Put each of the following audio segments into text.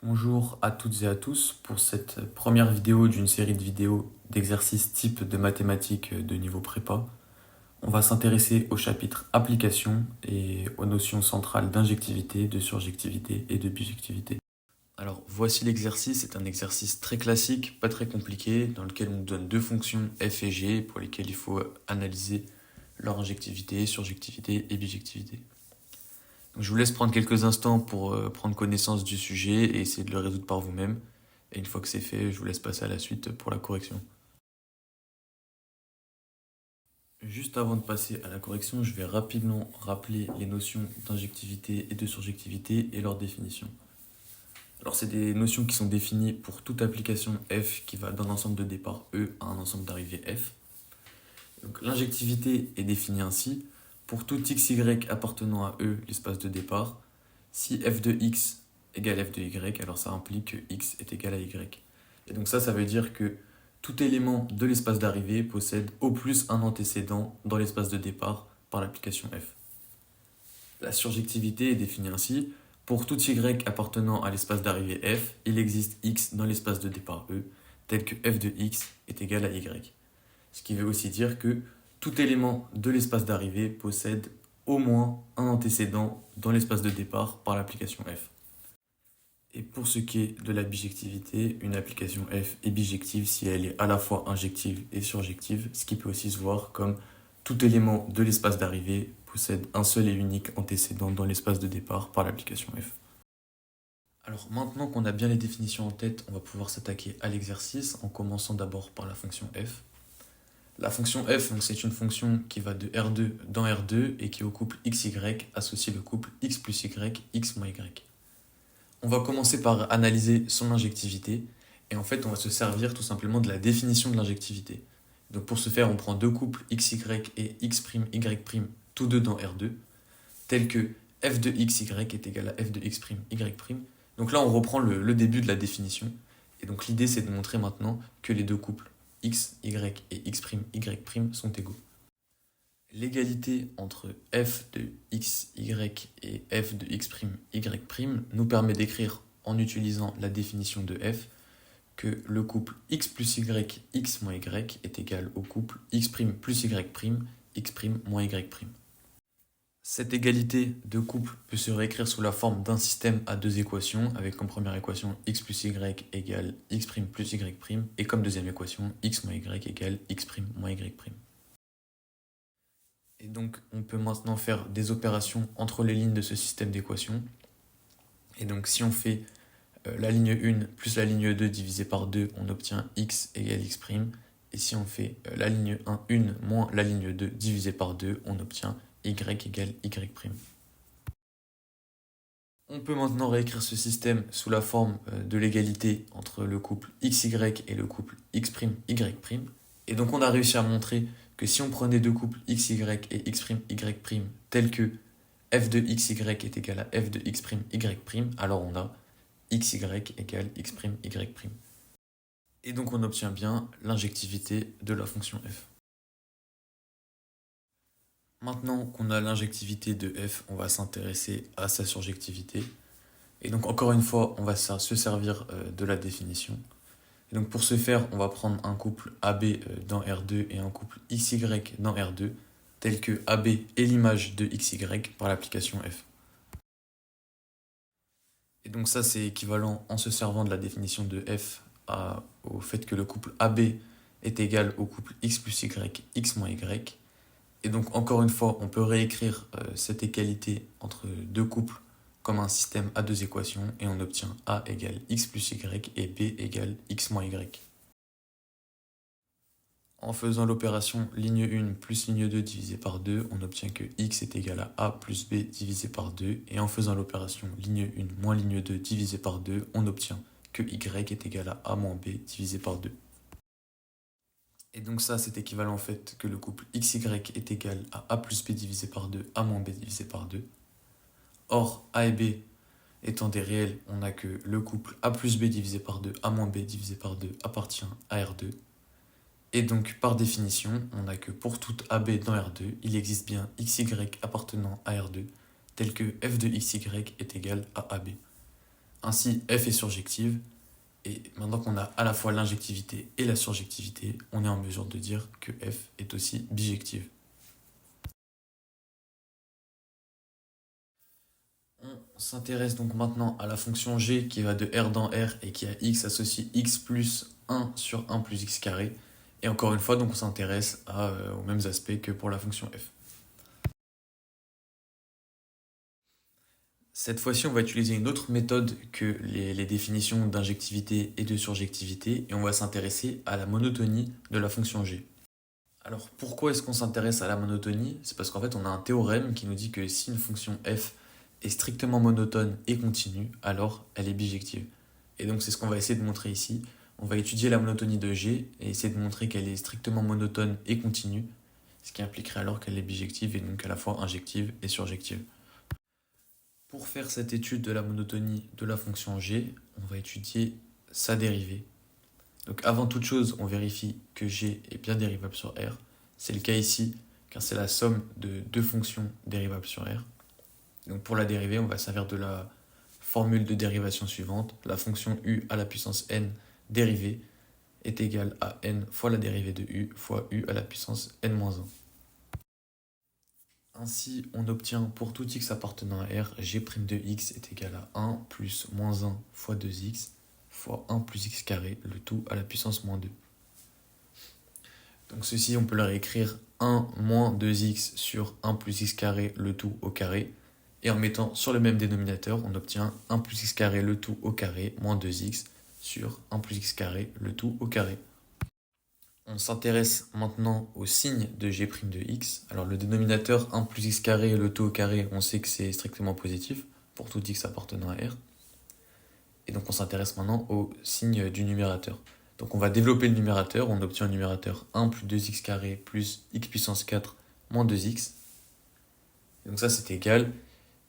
Bonjour à toutes et à tous pour cette première vidéo d'une série de vidéos d'exercices type de mathématiques de niveau prépa. On va s'intéresser au chapitre application et aux notions centrales d'injectivité, de surjectivité et de bijectivité. Alors voici l'exercice, c'est un exercice très classique, pas très compliqué, dans lequel on nous donne deux fonctions f et g pour lesquelles il faut analyser leur injectivité, surjectivité et bijectivité. Donc, je vous laisse prendre quelques instants pour prendre connaissance du sujet et essayer de le résoudre par vous-même. Et une fois que c'est fait, je vous laisse passer à la suite pour la correction. Juste avant de passer à la correction, je vais rapidement rappeler les notions d'injectivité et de surjectivité et leur définition. Alors, c'est des notions qui sont définies pour toute application f qui va d'un ensemble de départ E à un ensemble d'arrivée f. Donc, l'injectivité est définie ainsi: pour tout xy appartenant à E, l'espace de départ, si f de x égale f de y, alors ça implique que x est égal à y. Et donc ça veut dire que tout élément de l'espace d'arrivée possède au plus un antécédent dans l'espace de départ par l'application f. La surjectivité est définie ainsi: pour tout y appartenant à l'espace d'arrivée f, il existe x dans l'espace de départ E, tel que f de x est égal à y. Ce qui veut aussi dire que tout élément de l'espace d'arrivée possède au moins un antécédent dans l'espace de départ par l'application f. Et pour ce qui est de la bijectivité, une application f est bijective si elle est à la fois injective et surjective, ce qui peut aussi se voir comme tout élément de l'espace d'arrivée possède un seul et unique antécédent dans l'espace de départ par l'application f. Alors maintenant qu'on a bien les définitions en tête, on va pouvoir s'attaquer à l'exercice en commençant d'abord par la fonction f. La fonction f, c'est une fonction qui va de R2 dans R2 et qui au couple xy associe le couple x plus y, x moins y. On va commencer par analyser son injectivité et en fait on va se servir tout simplement de la définition de l'injectivité. Donc pour ce faire, on prend deux couples xy et x'y', tous deux dans R2, tels que f de xy est égal à f de x'y'. Donc là on reprend le début de la définition et donc l'idée c'est de montrer maintenant que les deux couples x, y et x'y' sont égaux. L'égalité entre f de xy et f de x'y' nous permet d'écrire, en utilisant la définition de f, que le couple x plus y, x moins y est égal au couple x' plus y', x' moins y'. Cette égalité de couple peut se réécrire sous la forme d'un système à deux équations, avec comme première équation x plus y égale x' plus y', et comme deuxième équation x moins y égale x' moins y'. Et donc, on peut maintenant faire des opérations entre les lignes de ce système d'équations. Et donc, si on fait la ligne 1 plus la ligne 2 divisé par 2, on obtient x égale x'. Et si on fait la ligne 1 moins la ligne 2 divisé par 2, on obtient y égale y'. On peut maintenant réécrire ce système sous la forme de l'égalité entre le couple xy et le couple x'y'. Et donc, on a réussi à montrer que si on prenait deux couples xy et x'y' tels que f de xy est égal à f de x'y', alors on a xy égale x'y'. Et donc on obtient bien l'injectivité de la fonction f. Maintenant qu'on a l'injectivité de f, on va s'intéresser à sa surjectivité. Et donc encore une fois, on va se servir de la définition. Et donc pour ce faire, on va prendre un couple AB dans R2 et un couple XY dans R2, tel que AB est l'image de XY par l'application F. Et donc ça, c'est équivalent en se servant de la définition de F au fait que le couple AB est égal au couple X plus Y, X moins Y. Et donc encore une fois, on peut réécrire cette égalité entre deux couples comme un système à deux équations et on obtient A égale x plus y et B égale x moins y. En faisant l'opération ligne 1 plus ligne 2 divisé par 2, on obtient que x est égal à A plus B divisé par 2. Et en faisant l'opération ligne 1 moins ligne 2 divisé par 2, on obtient que y est égal à A moins B divisé par 2. Et donc ça, c'est équivalent au fait que le couple xy est égal à A plus B divisé par 2, A moins B divisé par 2. Or, A et B étant des réels, on a que le couple A plus B divisé par 2, A moins B divisé par 2 appartient à R2. Et donc, par définition, on a que pour toute AB dans R2, il existe bien XY appartenant à R2, tel que f de XY est égal à AB. Ainsi, f est surjective. Et maintenant qu'on a à la fois l'injectivité et la surjectivité, on est en mesure de dire que f est aussi bijective. On s'intéresse donc maintenant à la fonction g qui va de R dans R et qui a x associe x plus 1 sur 1 plus x carré. Et encore une fois, donc on s'intéresse aux mêmes aspects que pour la fonction f. Cette fois-ci, on va utiliser une autre méthode que les définitions d'injectivité et de surjectivité, et on va s'intéresser à la monotonie de la fonction g. Alors pourquoi est-ce qu'on s'intéresse à la monotonie? C'est parce qu'en fait on a un théorème qui nous dit que si une fonction f est strictement monotone et continue, alors elle est bijective. Et donc c'est ce qu'on va essayer de montrer ici. On va étudier la monotonie de g et essayer de montrer qu'elle est strictement monotone et continue, ce qui impliquerait alors qu'elle est bijective et donc à la fois injective et surjective. Pour faire cette étude de la monotonie de la fonction g, on va étudier sa dérivée. Donc avant toute chose, on vérifie que g est bien dérivable sur R. C'est le cas ici, car c'est la somme de deux fonctions dérivables sur R. Donc pour la dérivée, on va servir de la formule de dérivation suivante. La fonction u à la puissance n dérivée est égale à n fois la dérivée de u fois u à la puissance n-1. Ainsi, on obtient pour tout x appartenant à R, g' de x est égal à 1 plus moins 1 fois 2x fois 1 plus x carré, le tout à la puissance moins 2. Donc ceci, on peut le réécrire 1 moins 2x sur 1 plus x carré, le tout au carré. Et en mettant sur le même dénominateur, on obtient 1 plus x carré, le tout au carré, moins 2x sur 1 plus x carré, le tout au carré. On s'intéresse maintenant au signe de g' de x. Alors le dénominateur 1 plus x carré et le tout au carré, on sait que c'est strictement positif pour tout x appartenant à R. Et donc on s'intéresse maintenant au signe du numérateur. Donc on va développer le numérateur, on obtient un numérateur 1 plus 2x carré plus x puissance 4 moins 2x. Et donc ça c'est égal,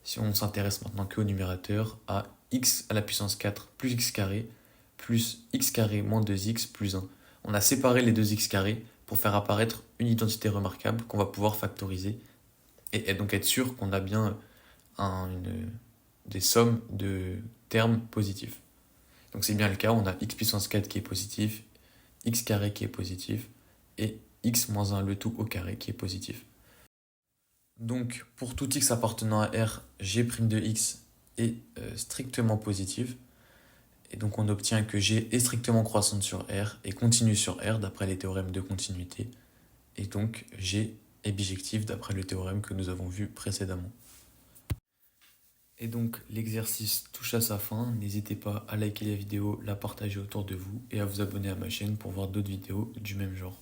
si on s'intéresse maintenant qu'au numérateur, à x à la puissance 4 plus x carré plus x carré moins 2x plus 1. On a séparé les deux x carrés pour faire apparaître une identité remarquable qu'on va pouvoir factoriser et donc être sûr qu'on a bien des sommes de termes positifs. Donc c'est bien le cas, on a x puissance 4 qui est positif, x carré qui est positif et x moins 1 le tout au carré qui est positif. Donc pour tout x appartenant à R, g' de x est strictement positif. Et donc on obtient que g est strictement croissante sur R et continue sur R d'après les théorèmes de continuité. Et donc g est bijectif d'après le théorème que nous avons vu précédemment. Et donc l'exercice touche à sa fin. N'hésitez pas à liker la vidéo, la partager autour de vous et à vous abonner à ma chaîne pour voir d'autres vidéos du même genre.